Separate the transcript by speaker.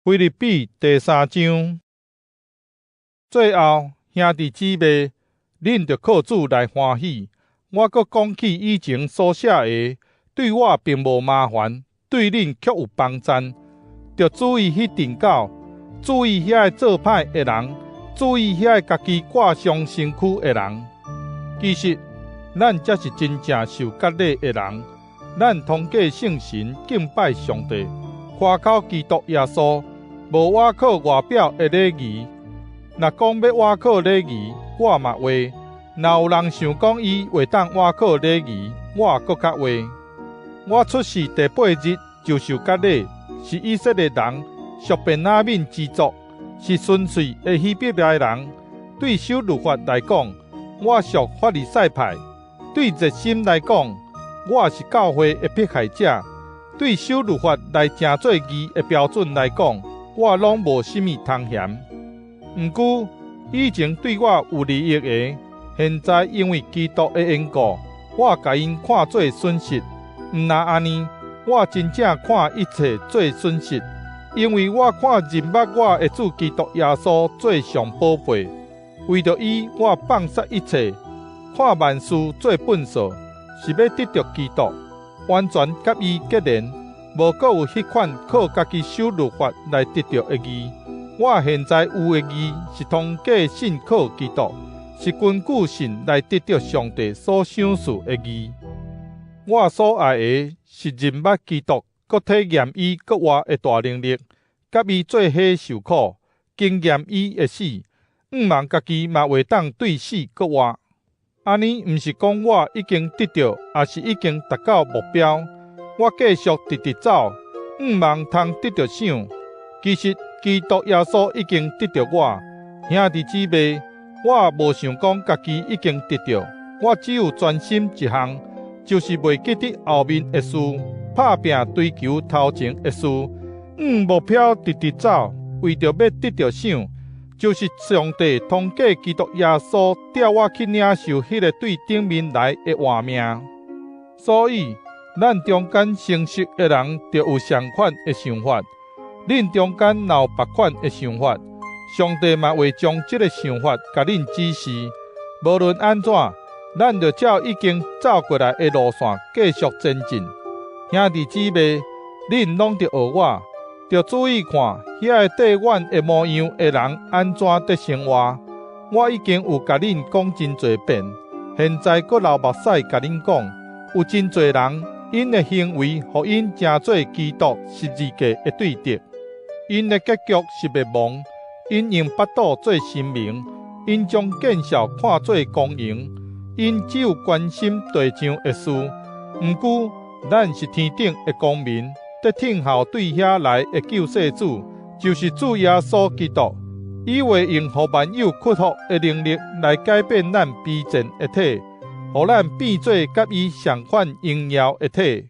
Speaker 1: 腓立比第3章。最后，兄弟姊妹，恁着靠主来欢喜。我搁讲起以前所写的，对我并无麻烦，对恁却有帮赞。着注意迄阵狗，注意遐个做歹的人，注意遐个家己挂上身躯的人。其实，咱才是真正受割礼的人。咱通过圣神敬拜上帝，夸口基督耶稣。无倚靠外表的礼仪，若讲要倚靠礼仪，我嘛话；若有人想讲伊袂当倚靠礼仪，我搁较话。我出世第8日就受割礼，是以色列人，属便雅悯之族，是纯粹的希伯来人。对守律法来讲，我属法利赛派；对热心来讲，我是教会的迫害者；对守律法来正做义的标准来讲，我拢无甚物通嫌。毋过，以前对我有利益的，现在因为基督的缘故，我甲因看做损失。毋若安尼，我真正看一切做损失，因为我看认捌我的主基督耶稣做上宝贝。为着伊，我放下一切，看万事做粪扫，是要得着基督，完全甲伊结连。无阁有迄款靠家己守律法来得到的义。我现在有的义是通过信靠基督，是根据信来得到上帝所赏赐的义。我所爱的是认捌基督，搁体验伊搁活的大能力，甲伊做伙受苦，经验伊的死，望家己嘛袂当对死搁活。安尼毋是讲我已经得到，也是已经达到目标。我继续直直走，望通得着啥？其实基督耶稣已经得着我，兄弟姊妹，我无想讲家己已经得着，我只有专心一项，就是袂记得后面的事，拍拼追求头前的事，目标直直走，为着要得着啥？就是上帝通过基督耶稣调我去领受迄个对顶面来的活命。所以，咱中间成熟的人，就有相款的想法；恁中间若有别款的想法，上帝嘛会将这个想法甲恁指示。无论安怎，咱就照已经走过来的路线继续前进。兄弟姊妹，恁拢着学我，着注意看遐个地远的模样的人安怎在生活。我已经有甲恁讲真侪遍，现在搁流目屎甲恁讲，有真侪人。因的行为，互因成做基督十字架的对敌。因的结局是灭亡。因用巴肚做神明，因将见效看做公营。因只有关心地上的事。毋过，咱是天顶的公民，得听候对遐来的救世主，就是主耶稣基督。伊会用互万有屈服的能力来改变咱卑贱的体。互咱变做甲伊相反荣耀的体。